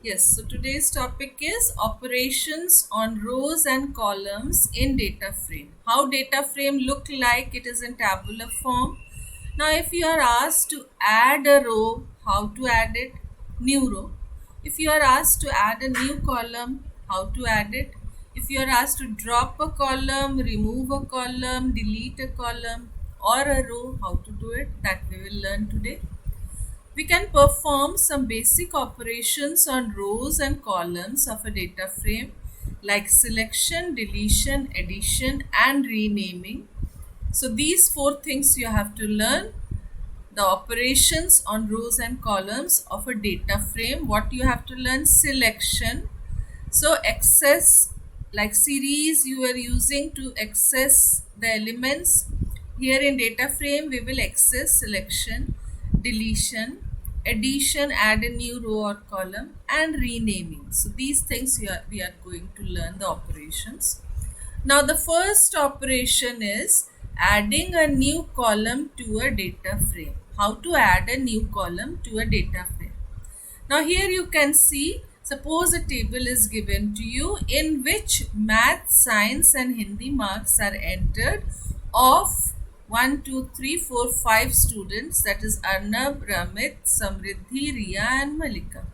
Yes, so today's topic is operations on rows and columns in data frame. How data frame look like it is in tabular form. Now if you are asked to add a row, how to add it? New row. If you are asked to add a new column, how to add it? If you are asked to drop a column, remove a column, delete a column or a row, how to do it? That we will learn today. We can perform some basic operations on rows and columns of a data frame like selection, deletion, addition and renaming. So these four things you have to learn: the operations on rows and columns of a data frame. What you have to learn? Selection. So access, like series you are using to access the elements. Here in data frame we will access selection, deletion, addition, add a new row or column and renaming. So these things we are going to learn the operations. Now the first operation is adding a new column to a data frame. How to add a new column to a data frame? Now here you can see, suppose a table is given to you in which math, science and Hindi marks are entered of 1, 2, 3, 4, 5 students, that is Arnab, Ramit, Samriddhi, Riya and Malika.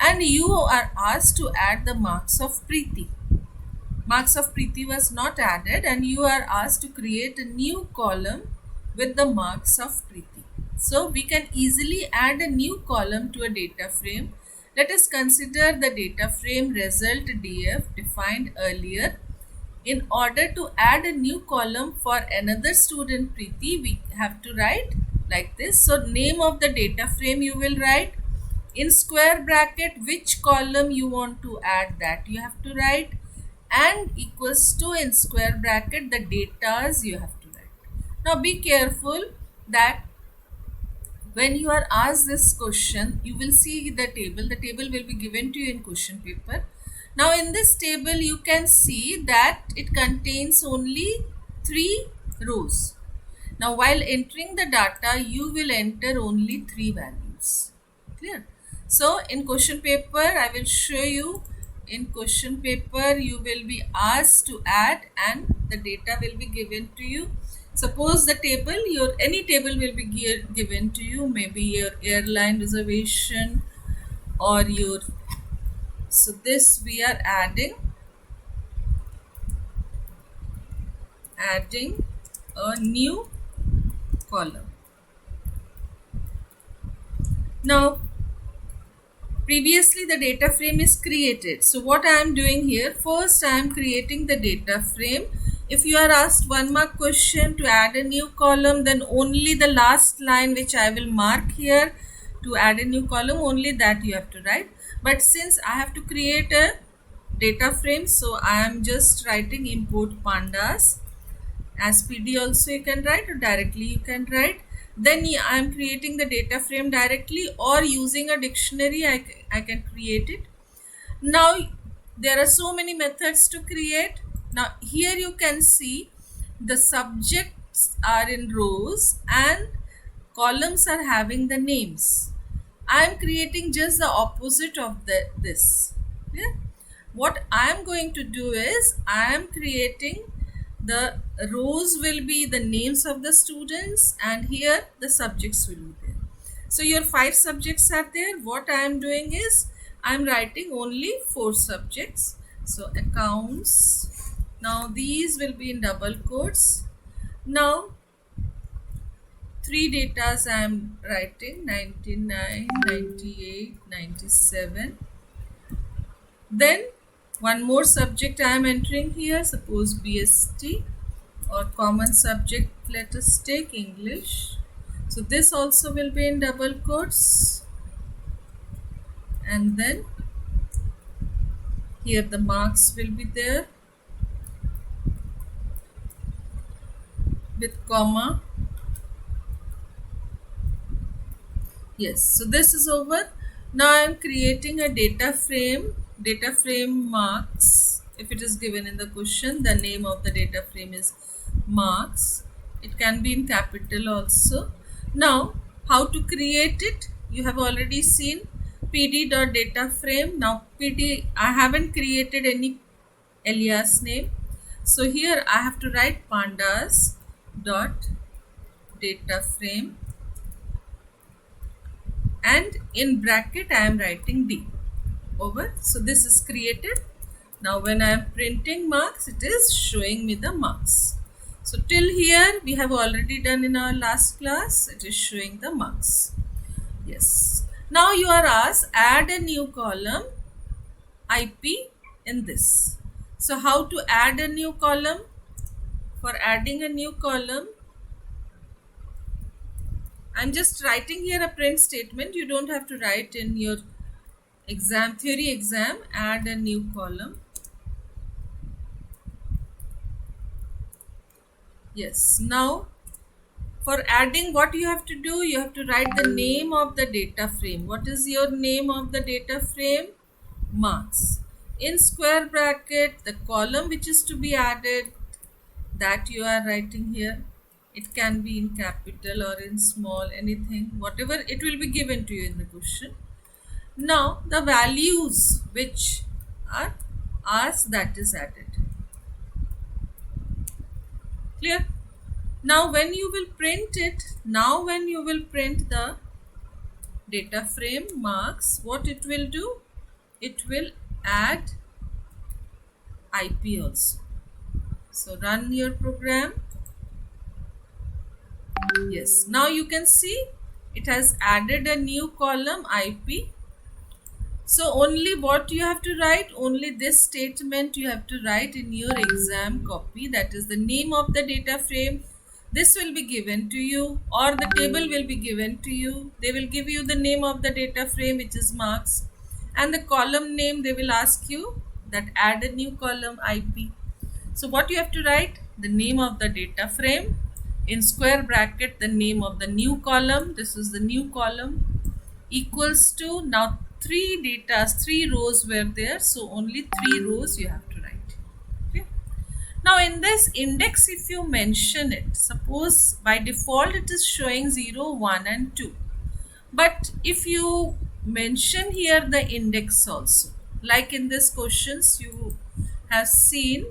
And you are asked to add the marks of Preeti. Marks of Preeti was not added and you are asked to create a new column with the marks of Preeti. So we can easily add a new column to a data frame. Let us consider the data frame result df defined earlier. In order to add a new column for another student Preeti, we have to write like this. So name of the data frame you will write. In square bracket which column you want to add, that you have to write, and equals to in square bracket the datas you have to write. Now be careful that when you are asked this question, you will see the table. The table will be given to you in question paper. Now in this table you can see that it contains only 3 rows. Now while entering the data, you will enter only 3 values. Clear? So in question paper, I will show you. In question paper, you will be asked to add and the data will be given to you. Suppose the table, any table will be given to you, maybe your airline reservation or your, so this we are adding a new column. Now previously the data frame is created. So what I am doing here, first I am creating the data frame. If you are asked 1 mark question to add a new column, then only the last line which I will mark here to add a new column, only that you have to write. But since I have to create a data frame, so I am just writing import pandas. As PD also you can write or directly you can write. Then I am creating the data frame directly or using a dictionary I can create it. Now there are so many methods to create. Now here you can see the subjects are in rows and columns are having the names. I am creating just the opposite of this. Yeah? What I am going to do is I am creating the rows will be the names of the students and here the subjects will be there. So your 5 subjects are there. What I am doing is I am writing only 4 subjects. So accounts. Now these will be in double quotes. Now 3 datas I am writing 99, 98, 97. Then one more subject I am entering here, suppose BST or common subject, let us take English. So this also will be in double quotes. And then here the marks will be there with comma. Yes, so this is over. Now I am creating a data frame marks. If it is given in the question, the name of the data frame is marks. It can be in capital also. Now how to create it, you have already seen. pd.dataframe. Now pd, I haven't created any alias name, so here I have to write pandas dot data frame, and in bracket I am writing d over. So this is created. Now when I am printing marks, it is showing me the marks. So till here we have already done in our last class. It is showing the marks. Yes. Now you are asked add a new column IP in this. So how to add a new column? For adding a new column, I'm just writing here a print statement. You don't have to write in your exam, theory exam. Add a new column. Yes. Now for adding, what you have to do, you have to write the name of the data frame. What is your name of the data frame? Marks. In square bracket, the column which is to be added, that you are writing here. It can be in capital or in small, anything, whatever, it will be given to you in the question. Now the values which are asked, that is added. Clear? Now when you will print it, when you will print the data frame marks, what it will do? It will add IP also. So run your program. Yes, now you can see it has added a new column IP. So only what you have to write, only this statement you have to write in your exam copy, that is the name of the data frame. This will be given to you, or the table will be given to you. They will give you the name of the data frame, which is marks, and the column name. They will ask you that add a new column IP. So what you have to write? The name of the data frame, in square bracket the name of the new column. This is the new column, equals to, now three rows were there, so only 3 rows you have to write. Okay. Now in this index, if you mention it, suppose by default it is showing 0, 1 and 2, but if you mention here the index also, like in this questions you have seen,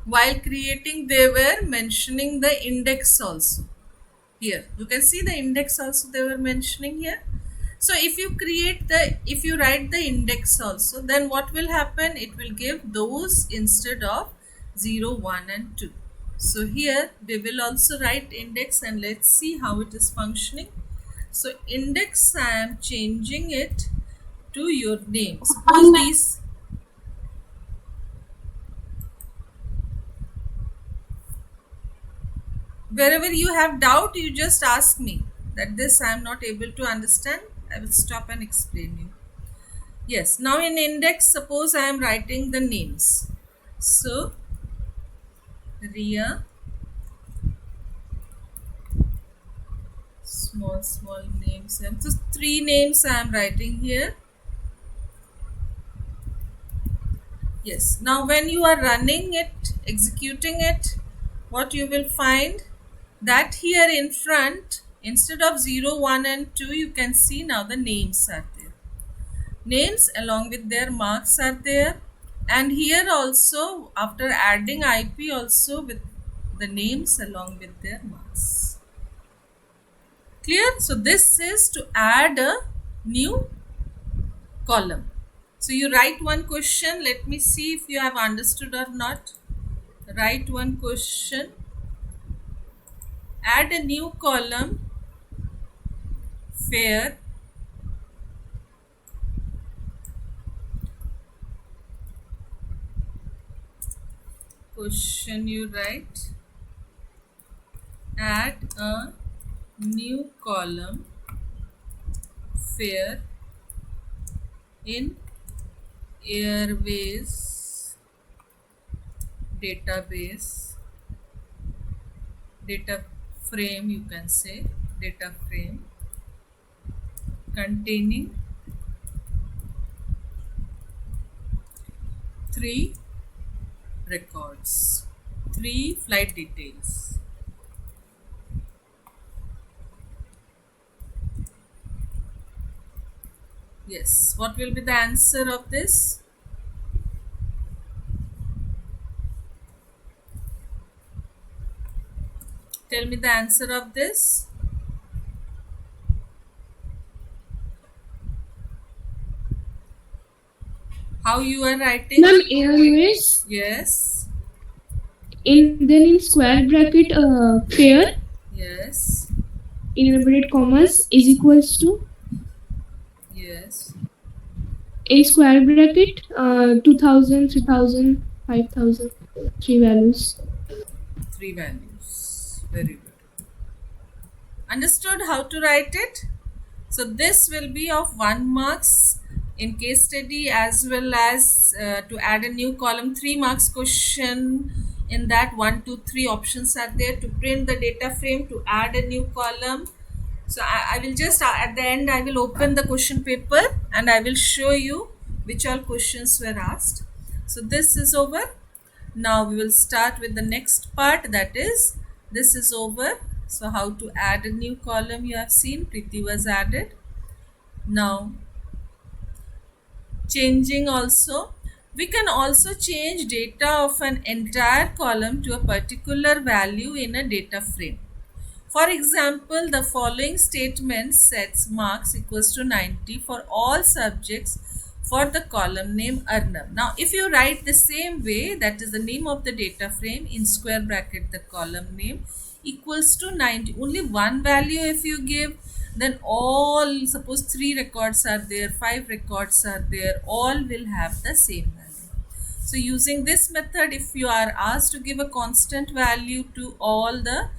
while creating they were mentioning the index also. Here you can see the index also they were mentioning here. So if you write the index also, then what will happen? It will give those instead of 0, 1 and 2. So here we will also write index, and let's see how it is functioning. So index, I am changing it to your name. Suppose these, wherever you have doubt, you just ask me that this I am not able to understand. I will stop and explain you. Yes, now in index, suppose I am writing the names. So Ria, small names, and so 3 names I am writing here. Yes, now when you are running it, executing it, what you will find, that here in front, instead of 0, 1 and 2, you can see now the names are there. Names along with their marks are there, and here also after adding IP also with the names along with their marks. Clear? So this is to add a new column. So you write one question. Let me see if you have understood or not. Write one question. Add a new column, fair, question you write, add a new column, fair, in Airways database, data frame, you can say, data frame containing 3 records, 3 flight details. Yes. What will be the answer of this? Tell me the answer of this. How you are writing? Ma'am, anyways, Yes. in square bracket, pair Yes. in inverted commas is equals to Yes. in square bracket 2000, 3000, 5000, three values. Three values. Very good. Understood how to write it? So this will be of 1 marks in case study, as well as to add a new column, 3 marks question. In that, 1 2 3 options are there to print the data frame, to add a new column. So I will just at the end I will open the question paper and I will show you which all questions were asked. So this is over. Now we will start with the next part, that is, this is over. So how to add a new column, you have seen Preeti was added. Now changing also, we can also change data of an entire column to a particular value in a data frame. For example, the following statement sets marks equals to 90 for all subjects for the column name Arnab. Now, if you write the same way, that is the name of the data frame, in square bracket the column name equals to 90, only one value if you give, then all, suppose 3 records are there, 5 records are there, all will have the same value. So using this method, if you are asked to give a constant value to all the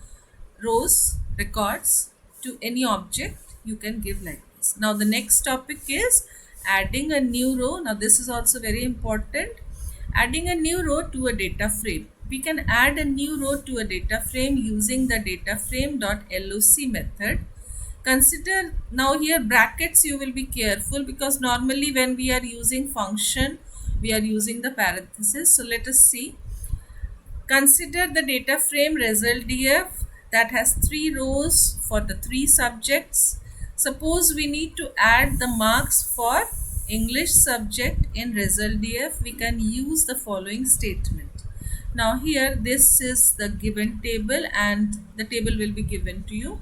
rows records to any object, you can give like this. Now the next topic is adding a new row. Now this is also very important. Adding a new row to a data frame. We can add a new row to a data frame using the data frame.loc method. Consider now here brackets, you will be careful because normally when we are using function we are using the parenthesis. So let us see. Consider the data frame result df that has 3 rows for the 3 subjects. Suppose we need to add the marks for English subject in result df, we can use the following statement. Now here this is the given table and the table will be given to you,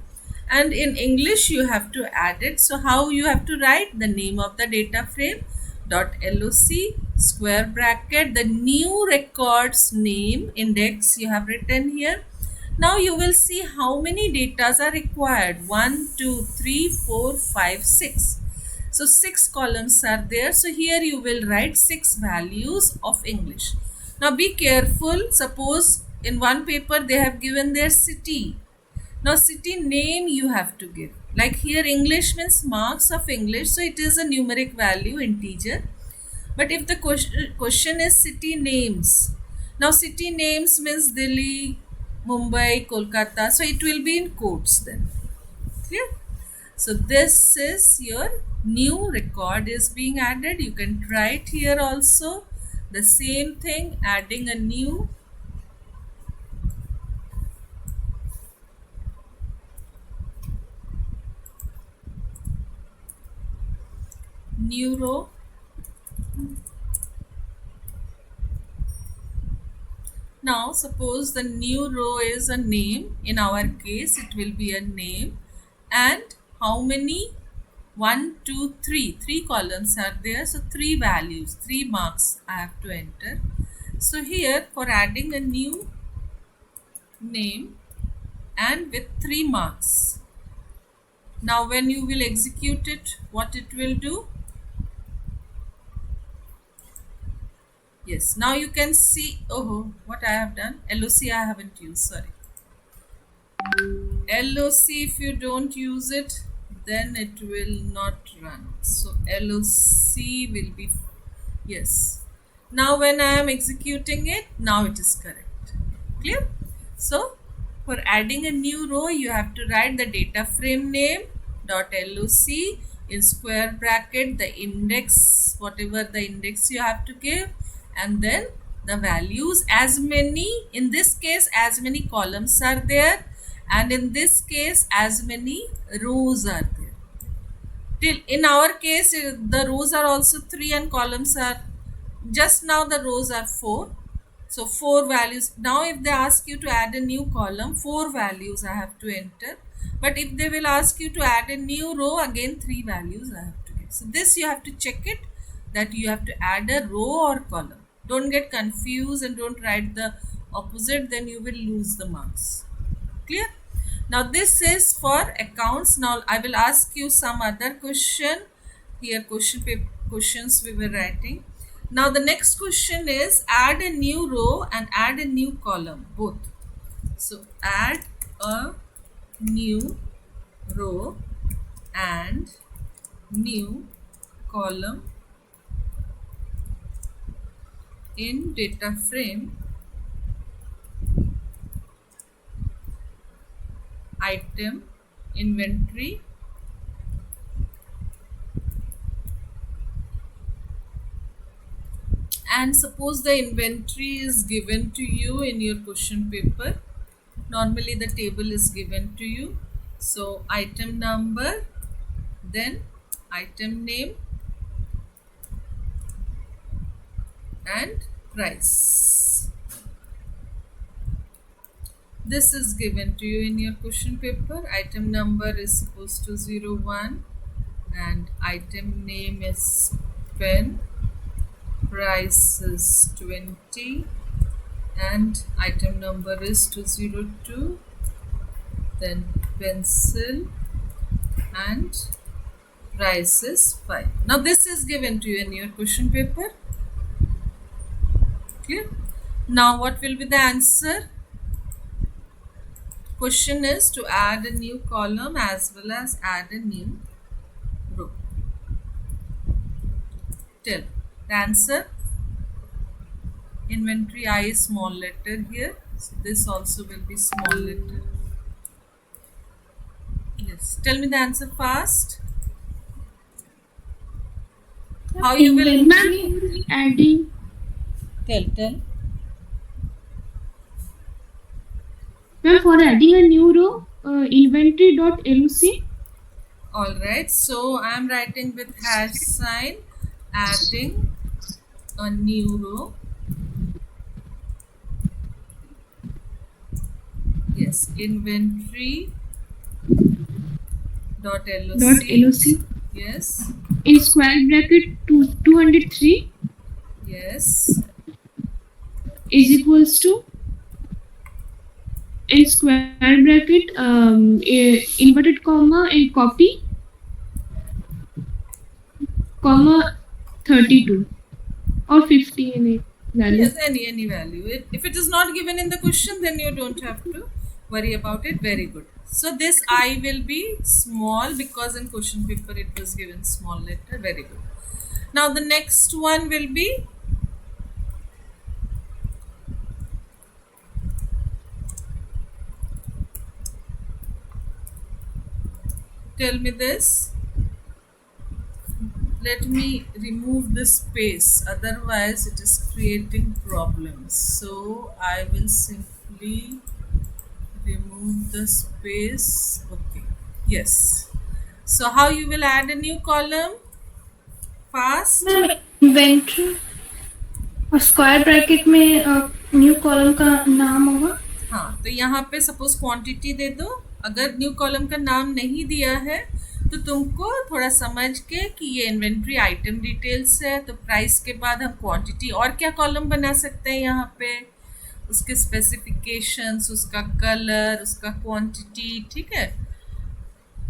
and in English you have to add it. So how you have to write? The name of the data frame dot loc square bracket the new records name index you have written here. Now you will see how many datas are required: 1 2 3 4 5 6. So 6 columns are there. So here you will write 6 values of English. Now be careful, suppose in one paper they have given their city. Now city name you have to give. Like here English means marks of English, so it is a numeric value, integer. But if the question is city names, now city names means Delhi, Mumbai, Kolkata, so it will be in quotes then. Clear? So this is your new record is being added. You can try it here also. The same thing, adding a new row. Now suppose the new row is a name. In our case it will be a name, and how many? 1 2 3 3 columns are there, so 3 values, 3 marks I have to enter. So here for adding a new name and with 3 marks, now when you will execute it, what it will do? Yes, now you can see, oh, what I have done, LOC I haven't used, sorry. LOC, if you don't use it, then it will not run. So LOC will be, yes. Now when I am executing it, now it is correct. Clear? So for adding a new row, you have to write the data frame name dot LOC in square bracket the index, whatever the index you have to give, and then the values, as many, in this case as many columns are there, and in this case as many rows are there. Till in our case, the rows are also 3 and columns are, just now the rows are 4. So 4 values. Now if they ask you to add a new column, 4 values I have to enter. But if they will ask you to add a new row, again 3 values I have to give. So this you have to check it, that you have to add a row or column. Don't get confused and don't write the opposite, then you will lose the marks. Clear? Now this is for accounts. Now I will ask you some other question. Here questions we were writing. Now the next question is add a new row and add a new column, both. So add a new row and new column in data frame item inventory and suppose the inventory is given to you in your question paper. Normally the table is given to you. So item number, then item name and price. This is given to you in your question paper. Item number is supposed to 01 and item name is pen, price is 20 and item number is 202, then pencil and price is 5. Now this is given to you in your question paper. Clear? Now what will be the answer? Question is to add a new column as well as add a new row. Tell the answer. Inventory I is small letter here, so this also will be small letter. Yes, tell me the answer fast. How you will Inventory adding. tell. Ma'am, for adding a new row, inventory.loc. Alright, so I am writing with hash sign, adding a new row. Yes, inventory dot .loc. Yes, In square bracket 203 yes, is equals to, in square bracket inverted comma and copy comma 32 or 50 in a value. yes, any value. If it is not given in the question, then you don't have to worry about it. Very good. So this I will be small because in question paper it was given small letter. Very good. Now the next one will be tell me this. Let me remove this space, otherwise it is creating problems. So I will simply remove the space. Okay, yes. So how you will add a new column? Fast. Inventory और square bracket में new column का नाम होगा. हाँ, तो यहाँ पे suppose quantity दे दो. अगर न्यू कॉलम का नाम नहीं दिया है तो तुमको थोड़ा समझ के कि ये इन्वेंट्री आइटम डिटेल्स है, तो प्राइस के बाद हम क्वांटिटी और क्या कॉलम बना सकते हैं यहाँ पे, उसके स्पेसिफिकेशंस, उसका कलर, उसका क्वांटिटी, ठीक है,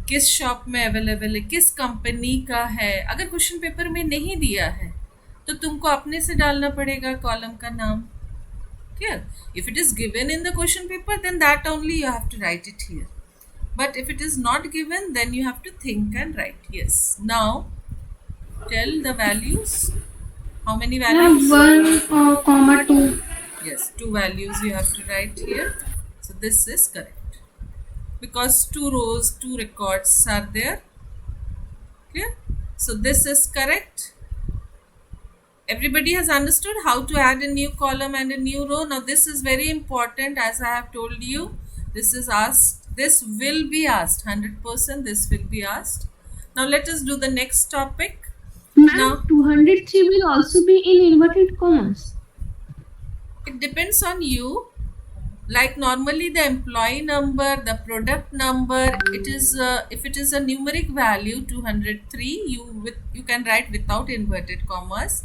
किस शॉप में अवेलेबल है, किस कंपनी का है. अगर क्वेश्चन पेपर में नहीं दिया है तो तुमको अपने से डालना पड़ेगा कॉलम का नाम. Clear? If it is given in the question paper, then that only you have to write it here. But if it is not given, then you have to think and write. Yes. Now, tell the values. How many values? 1, 2. Yes, 2 values you have to write here. So this is correct. Because 2 rows, 2 records are there. Clear? So this is correct. Everybody has understood how to add a new column and a new row. Now this is very important, as I have told you. This is asked. This will be asked. 100% this will be asked. Now let us do the next topic. Ma'am, Now 203 will also be in inverted commas. it depends on you. Like normally the employee number, the product number, it is if it is a numeric value 203, you can write without inverted commas.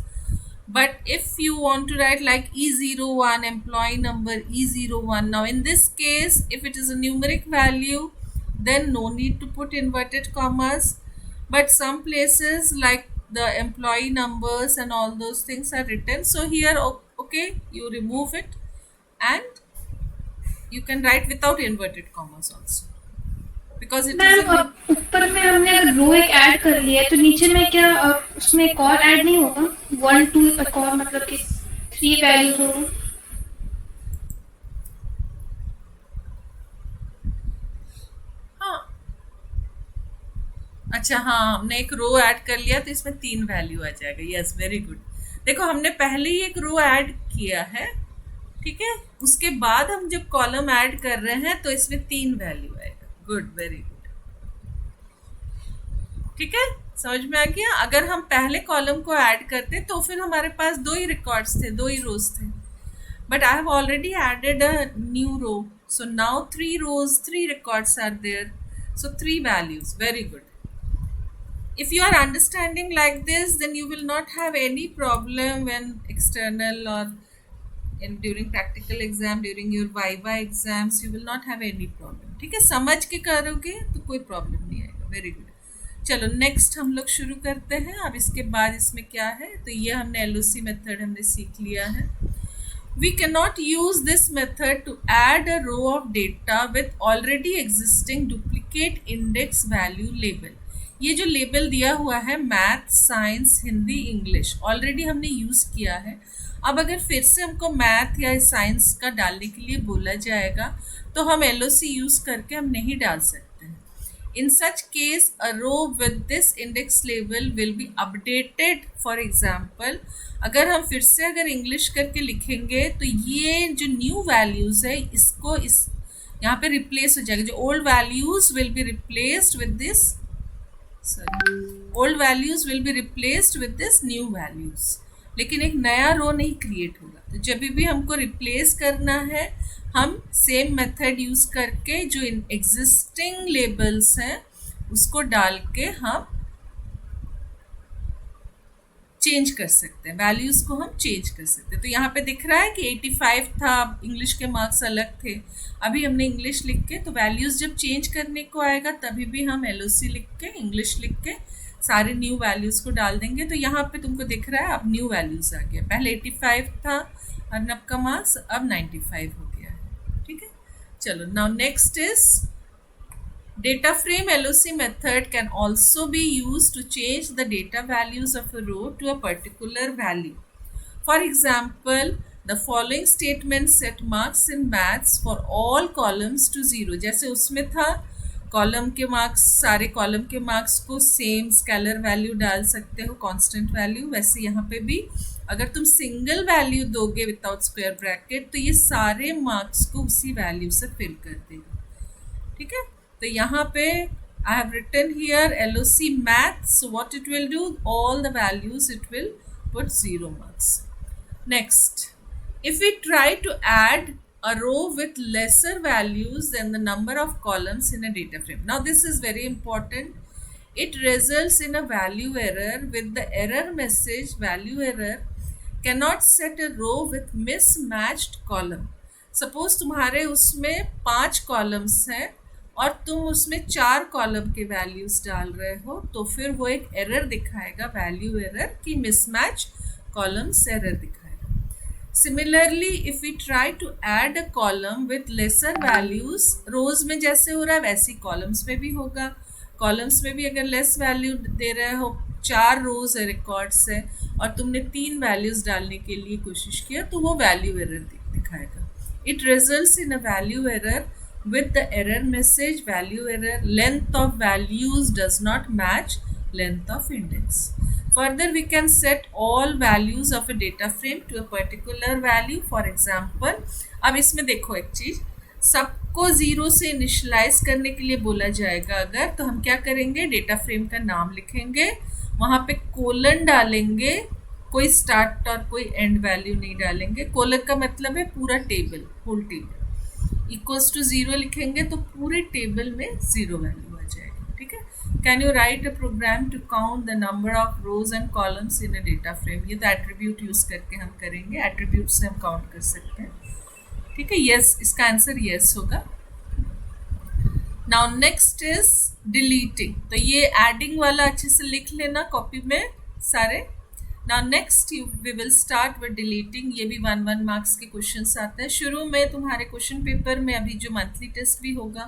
But if you want to write like E01, employee number E01, now in this case if it is a numeric value, then no need to put inverted commas. But some places like the employee numbers and all those things are written, so here okay, you remove it and you can write without inverted commas also, because it is ma'am a ऊपर में हमने अगर रो एक add कर लिया है तो नीचे में क्या उसमें एक और ऐड नहीं होगा 1 2 एक और मतलब कि 3 वैल्यूज हो. हाँ, अच्छा हाँ, हमने एक रो ऐड कर लिया तो इसमें 3 वैल्यू आ जाएगा. Yes, very good. देखो हमने पहले ही एक रो ऐड किया है, ठीक है, उसके बाद हम जब कॉलम ऐड कर रहे हैं तो इसमें 3 वैल्यू आएगा. Good, very good. ठीक है, समझ में आ गया. अगर हम पहले कॉलम को ऐड करते तो फिर हमारे पास 2 ही रिकॉर्ड्स थे, 2 ही रोज थे. But I have already added a new row, so now 3 rows, 3 records are there, so 3 values. Very good. If you are understanding like this, then you will not have any problem when external or during practical exam, during your viva exams, you will not have any problem. ठीक है, समझ के करोगे तो कोई problem नहीं आएगा. Very good. चलो नेक्स्ट हम लोग शुरू करते हैं. अब इसके बाद इसमें क्या है, तो ये हमने LOC मेथड हमने सीख लिया है. We cannot use this method to add a row of data with already existing duplicate index value label. ये जो लेबल दिया हुआ है math, science, Hindi, English, already हमने यूज़ किया है. अब अगर फिर से हमको मैथ या साइंस का डालने के लिए बोला जाएगा तो हम LOC यूज़ करके हम नहीं डाल सकते हैं. In such case, a row with this index label will be updated. For example, अगर हम फिर से अगर इंग्लिश करके लिखेंगे तो ये जो न्यू वैल्यूज़ है इसको इस यहाँ पे रिप्लेस हो जाएगा. जो old values will be replaced with this, old values will be replaced with this new values, लेकिन एक नया रो नहीं क्रिएट होगा. तो जब भी हमको रिप्लेस करना है हम सेम मेथड यूज़ करके जो एग्जिस्टिंग लेबल्स हैं उसको डाल के हम चेंज कर सकते हैं, वैल्यूज़ को हम चेंज कर सकते हैं. तो यहाँ पे दिख रहा है कि 85 था, इंग्लिश के मार्क्स अलग थे. अभी हमने इंग्लिश लिख के, तो वैल्यूज़ जब चेंज करने को आएगा तभी भी हम LOC लिख के, इंग्लिश लिख के सारे न्यू वैल्यूज़ को डाल देंगे. तो यहाँ पे तुमको दिख रहा है अब न्यू वैल्यूज़ आ गया. पहले 85 था अर्नब का मार्क्स, अब 95 हो गया है. ठीक है, चलो now next is data frame. LOC method can also be used to change the data values of a row to a particular value. For example, the following statement set marks in maths for all columns to 0. जैसे उसमें था column के marks, सारे column के marks को same scalar value डाल सकते हो, कांस्टेंट वैल्यू, वैसे यहाँ पे भी अगर तुम सिंगल वैल्यू दोगे विदाउट स्क्वायर ब्रैकेट तो ये सारे मार्क्स को उसी वैल्यू से फिल कर देगा. ठीक है, तो यहाँ पे I have written here LOC math, so what it will do, all the values it will put 0 marks. Next, if we try to add a row with lesser values than the number of columns in a data frame. Now this is very important. It results in a value error with the error message value error cannot set a row with mismatched column. Suppose तुम्हारे उसमें 5 columns हैं और तुम उसमें 4 column के values डाल रहे हो, तो फिर वो एक एरर दिखाएगा, वैल्यू एरर की मिसमैच कॉलम्स एरर दिखाएगा. Similarly if we try to add a column with lesser values, rows में जैसे हो रहा है वैसे कॉलम्स में भी होगा. कॉलम्स में भी अगर लेस वैल्यू दे रहे हो, 4 रोज है, रिकॉर्ड्स है, और तुमने 3 वैल्यूज डालने के लिए कोशिश किया तो वो वैल्यू एरर दिखाएगा. It results in a value error with the error message value error, length of values does not match length of index. Further, we can set all values of a data frame to a particular value. For example, अब इसमें देखो एक चीज, सबको को zero से initialise करने के लिए बोला जाएगा अगर, तो हम क्या करेंगे, डेटा फ्रेम का नाम लिखेंगे, वहाँ पे कोलन डालेंगे, कोई स्टार्ट और कोई एंड वैल्यू नहीं डालेंगे। कोलन का मतलब है पूरा table, whole table. Equals to zero लिखेंगे तो पूरे टेबल में जीरो वैल्यू आ जाएगी, ठीक है। Can you write a program to count the number of rows and columns in a data frame. ये तो एट्रीब्यूट यूज करके हम करेंगे, एट्रीब्यूट से हम काउंट कर सकते हैं, ठीक है। यस, इसका आंसर यस होगा। Now next is deleting. तो ये एडिंग वाला अच्छे से लिख लेना कॉपी में सारे। Now next we will start with deleting. ये भी 1 मार्क्स के क्वेश्चंस आते हैं शुरू में तुम्हारे क्वेश्चन पेपर में। अभी जो मंथली टेस्ट भी होगा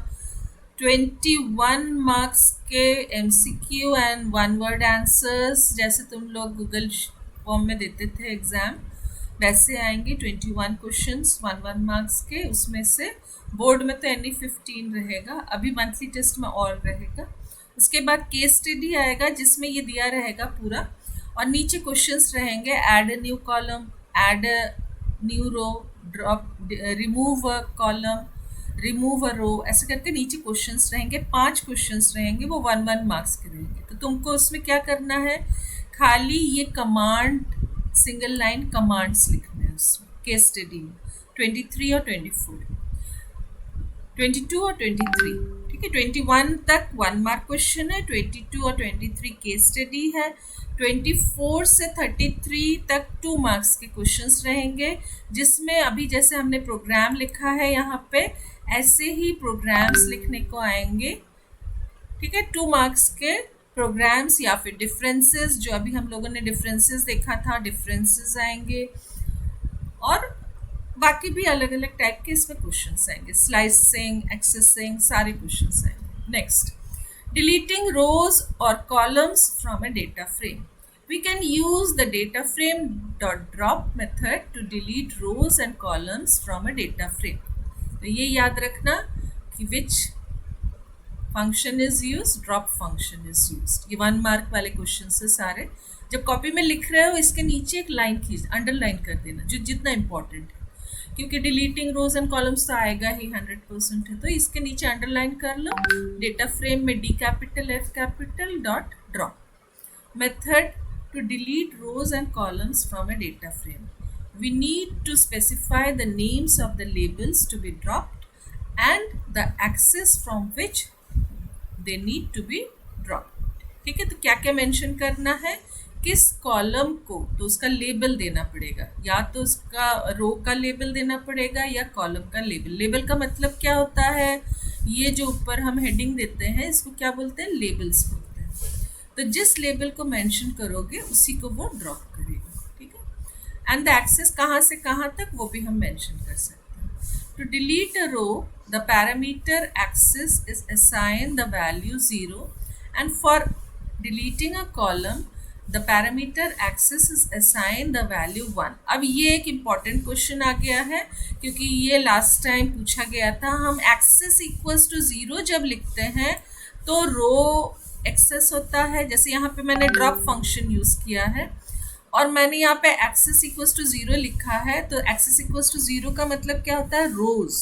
21 मार्क्स के MCQ एंड 1 वर्ड आंसर्स, जैसे तुम लोग गूगल फॉर्म में देते थे एग्जाम, वैसे आएंगे 21 क्वेश्चंस 1 मार्क्स के। उसमें से बोर्ड में तो एनी 15 रहेगा, अभी मंथली टेस्ट में और रहेगा। उसके बाद केस स्टडी आएगा जिसमें ये दिया रहेगा पूरा, और नीचे क्वेश्चंस रहेंगे, add a new column, add a new row, drop, remove a column, remove a row, ऐसे करके नीचे क्वेश्चंस रहेंगे। 5 क्वेश्चंस रहेंगे, वो 1 मार्क्स के रहेंगे। तो तुमको उसमें क्या करना है, खाली ये कमांड, सिंगल लाइन कमांड्स लिखने हैं उसमें केस स्टडी में। 23 और 24, 22 और 23, ठीक है। 21 तक 1 मार्क क्वेश्चन है, 22 और 23 केस स्टडी है, 24 से 33 तक 2 मार्क्स के क्वेश्चंस रहेंगे, जिसमें अभी जैसे हमने प्रोग्राम लिखा है यहाँ पे, ऐसे ही प्रोग्राम्स लिखने को आएंगे, ठीक है। 2 मार्क्स के प्रोग्राम्स या फिर डिफरेंसेस, जो अभी हम लोगों ने डिफरेंसेस देखा था, डिफरेंसेस आएंगे, और बाकी भी अलग अलग टाइप के इसमें क्वेश्चंस आएंगे, स्लाइसिंग, एक्सेसिंग, सारे क्वेश्चंस आएंगे। नेक्स्ट, डिलीटिंग रोज और columns from a data frame. We can use the data frame .drop method to delete rows and columns from a data frame. तो ये याद रखना कि which function is used, drop function is used. ये 1 mark वाले question से सारे, जब कॉपी में लिख रहे हो इसके नीचे एक लाइन खींच, अंडरलाइन कर देना जो जितना इंपॉर्टेंट है, क्योंकि डिलीटिंग रोज एंड कॉलम्स तो आएगा ही 100% है, तो इसके नीचे अंडरलाइन कर लो। डेटा फ्रेम में D capital F capital dot drop method to delete rows and columns from a data frame. We need to specify the names of the labels to be dropped and the axis from which they need to be dropped. ठीक है, तो क्या क्या mention करना है, किस column को, तो उसका लेबल देना पड़ेगा, या तो उसका रो का लेबल देना पड़ेगा या कॉलम का लेबल। लेबल का मतलब क्या होता है, ये जो ऊपर हम हेडिंग देते हैं इसको क्या बोलते हैं, लेबल्स बोलते हैं। तो जिस लेबल को मेंशन करोगे उसी को वो ड्रॉप करेगा, ठीक है। एंड द एक्सेस कहाँ से कहाँ तक वो भी हम मेंशन कर सकते हैं। To delete a row the parameter axis is assign the value 0 and for deleting a column the parameter axis is assign the value 1। अब ये एक इम्पॉर्टेंट क्वेश्चन आ गया है, क्योंकि ये लास्ट टाइम पूछा गया था। हम एक्सेस इक्वल्स टू 0 जब लिखते हैं तो रो एक्सेस होता है, जैसे यहाँ पे मैंने ड्रॉप फंक्शन यूज़ किया है और मैंने यहाँ पे एक्सेस इक्वल्स टू 0 लिखा है, तो एक्सेस इक्वल्स टू 0 का मतलब क्या होता है, रोज,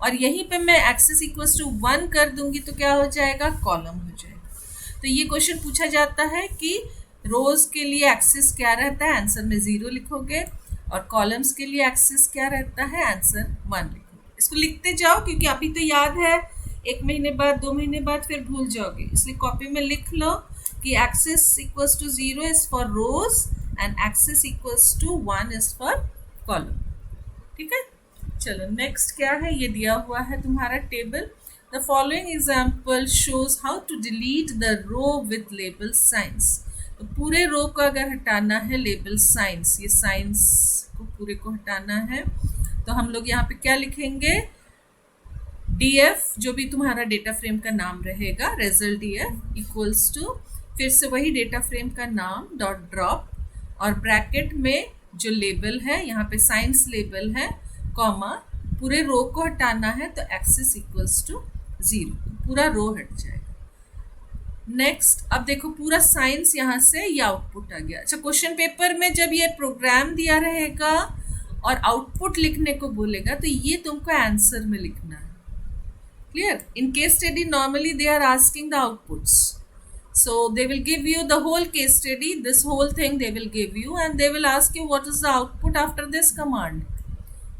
और यहीं पे मैं एक्सेस इक्वल्स टू 1 कर दूंगी तो क्या हो जाएगा, कॉलम हो जाएगा। तो ये क्वेश्चन पूछा जाता है कि रोज के लिए एक्सेस क्या रहता है, आंसर में 0 लिखोगे, और कॉलम्स के लिए एक्सेस क्या रहता है, आंसर 1 लिखोगे। इसको लिखते जाओ, क्योंकि अभी तो याद है, 1 महीने बाद 2 महीने बाद फिर भूल जाओगे, इसलिए कॉपी में लिख लो कि axis equals to 0 is for rows and axis equals to 1 is for column, ठीक है। चलो नेक्स्ट क्या है, ये दिया हुआ है तुम्हारा table. The following example shows how to delete the row with label science. तो पूरे रो को अगर हटाना है लेबल साइंस, ये साइंस को पूरे को हटाना है, तो हम लोग यहाँ पे क्या लिखेंगे, DF जो भी तुम्हारा डेटा फ्रेम का नाम रहेगा, रिजल्ट DF इक्वल्स टू, फिर से वही डेटा फ्रेम का नाम डॉट ड्रॉप, और ब्रैकेट में जो लेबल है, यहाँ पे साइंस लेबल है, कॉमा, पूरे रो को हटाना है तो एक्सेस इक्वल्स टू 0, पूरा रो हट जाएगा। नेक्स्ट, अब देखो पूरा साइंस यहाँ से ये आउटपुट आ गया। अच्छा, क्वेश्चन पेपर में जब ये प्रोग्राम दिया रहेगा और आउटपुट लिखने को बोलेगा तो ये तुमको आंसर में लिखना है, Clear? In case study, normally they are asking the outputs. So they will give you the whole case study, this whole thing they will give you, and they will ask you what is the output after this command.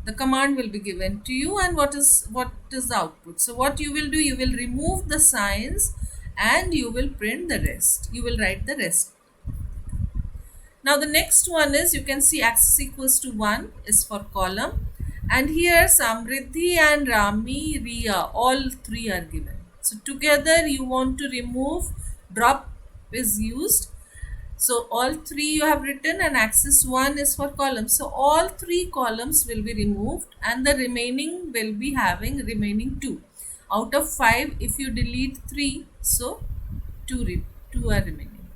The command will be given to you, and what is the output. So what you will do, you will remove the signs and you will print the rest. You will write the rest. Now the next one is, you can see axis equals to 1 is for column, and here Samriddhi and Rami, Riya, all three are given. So together you want to remove, drop is used. So all three you have written, and axis 1 is for columns. So all three columns will be removed, and the remaining will be having remaining 2. Out of 5, if you delete 3, so 2 are remaining.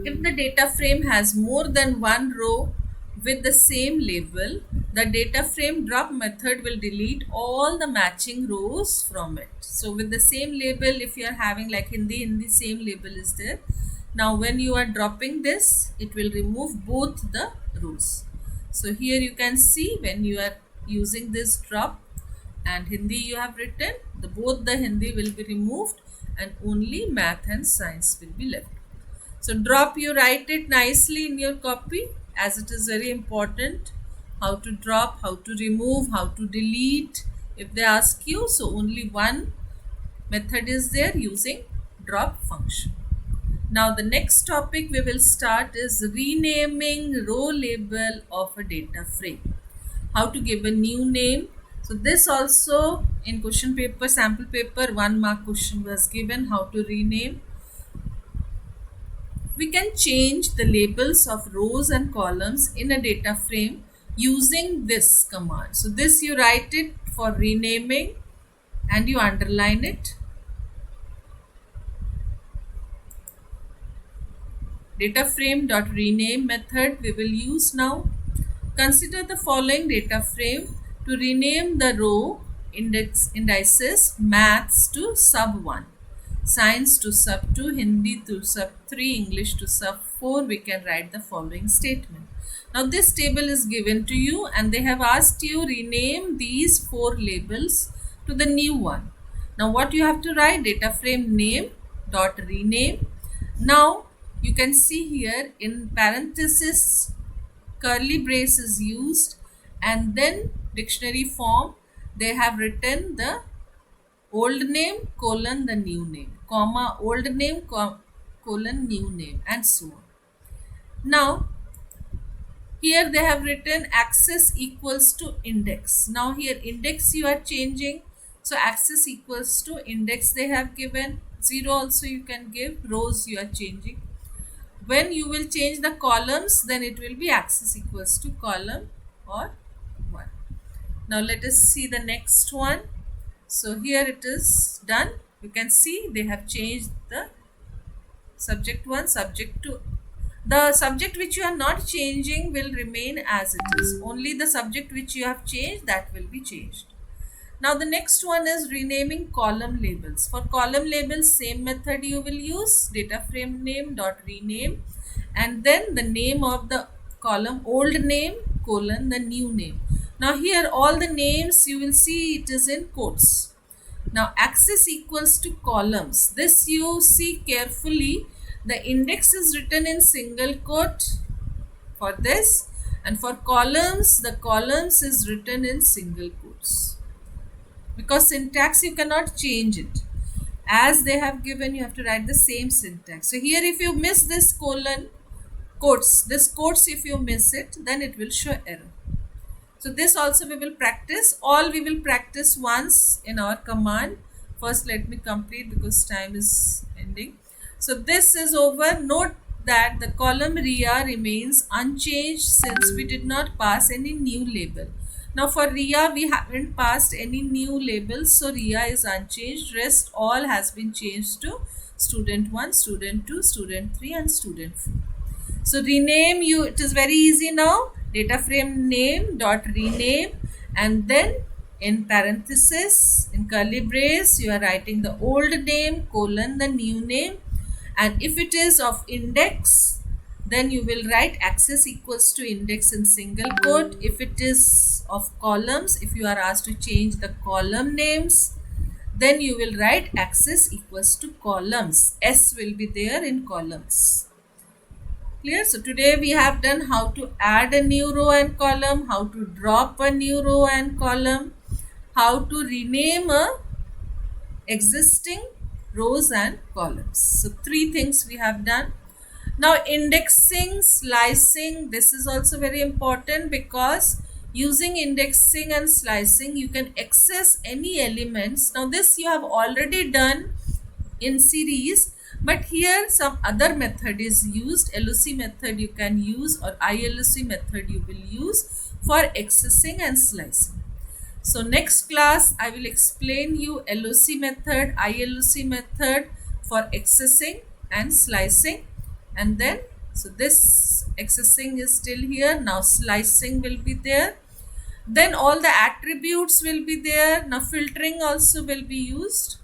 If the data frame has more than one row with the same label, the data frame drop method will delete all the matching rows from it. So with the same label, if you are having like Hindi same label is there. Now when you are dropping this, it will remove both the rows. So here you can see when you are using this drop and Hindi you have written, both the Hindi will be removed and only math and science will be left. So drop, you write it nicely in your copy, as it is very important how to drop, how to remove, how to delete if they ask you. So only one method is there using drop function. Now the next topic we will start is renaming row label of a data frame. How to give a new name. So this also in question paper, sample paper, 1 mark question was given, how to rename. We can change the labels of rows and columns in a data frame using this command. So this you write it for renaming and you underline it. Data frame.rename method we will use now. Consider the following data frame to rename the row indices maths to sub 1. Science to sub 2, Hindi to sub 3, English to sub 4, we can write the following statement. Now this table is given to you and they have asked you rename these 4 labels to the new one. Now what you have to write, data frame name dot rename. Now you can see here in parenthesis curly brace is used, and then dictionary form they have written the old name colon the new name, comma old name colon new name, and so on. Now here they have written axis equals to index. Now here index you are changing, so axis equals to index they have given. 0 also you can give, rows you are changing. When you will change the columns, then it will be axis equals to column or 1. Now let us see the next one. So here it is done. You can see they have changed the subject 1, subject 2. The subject which you are not changing will remain as it is. Only the subject which you have changed, that will be changed. Now the next one is renaming column labels. For column labels, same method you will use, data frame name dot rename, and then the name of the column, old name colon the new name. Now here all the names you will see it is in quotes. Now axis equals to columns. This you see carefully. The index is written in single quote for this, and for columns the columns is written in single quotes. Because syntax you cannot change it. As they have given, you have to write the same syntax. So here if you miss this colon quotes, this quotes if you miss it, then it will show error. So this also we will practice. All we will practice once in our command. First let me complete because time is ending. So this is over. Note that the column Riya remains unchanged since we did not pass any new label. Now for Riya we haven't passed any new labels, so Riya is unchanged. Rest all has been changed to student 1, student 2, student 3 and student 4. So rename you, it is very easy now. Data frame name dot rename, and then in parenthesis in curly brace you are writing the old name colon the new name, and if it is of index then you will write axis equals to index in single quote. If it is of columns, if you are asked to change the column names, then you will write axis equals to columns. S will be there in columns. Clear? So today we have done how to add a new row and column, how to drop a new row and column, how to rename a existing rows and columns. So 3 things we have done. Now indexing, slicing, this is also very important, because using indexing and slicing you can access any elements. Now this you have already done in series, but here some other method is used. LOC method you can use, or ILOC method you will use for accessing and slicing. So next class I will explain you LOC method, ILOC method for accessing and slicing. And then, so this accessing is still here, now slicing will be there. Then all the attributes will be there. Now filtering also will be used.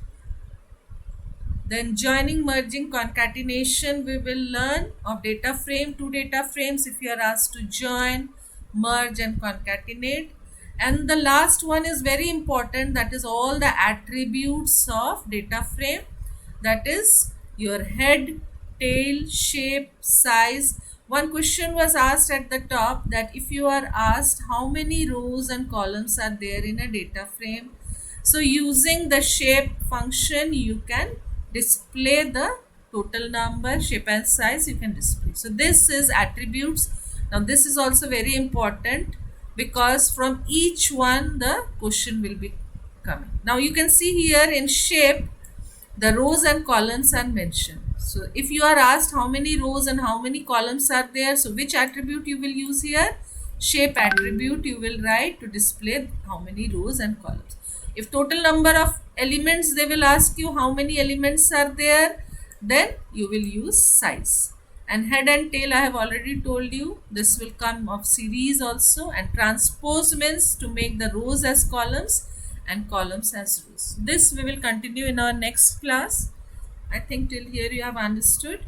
Then joining, merging, concatenation we will learn of data frame, 2 data frames if you are asked to join, merge and concatenate. And the last one is very important, that is all the attributes of data frame, that is your head, tail, shape, size. One question was asked at the top, that if you are asked how many rows and columns are there in a data frame, so using the shape function you can display the total number, shape and size you can display. So this is attributes. Now this is also very important, because from each one the question will be coming. Now you can see here in shape the rows and columns are mentioned. So if you are asked how many rows and how many columns are there, so which attribute you will use here? Shape attribute you will write to display how many rows and columns. If total number of elements, they will ask you how many elements are there, then you will use size. And head and tail I have already told you, this will come of series also. And transpose means to make the rows as columns and columns as rows. This we will continue in our next class. I think till here you have understood.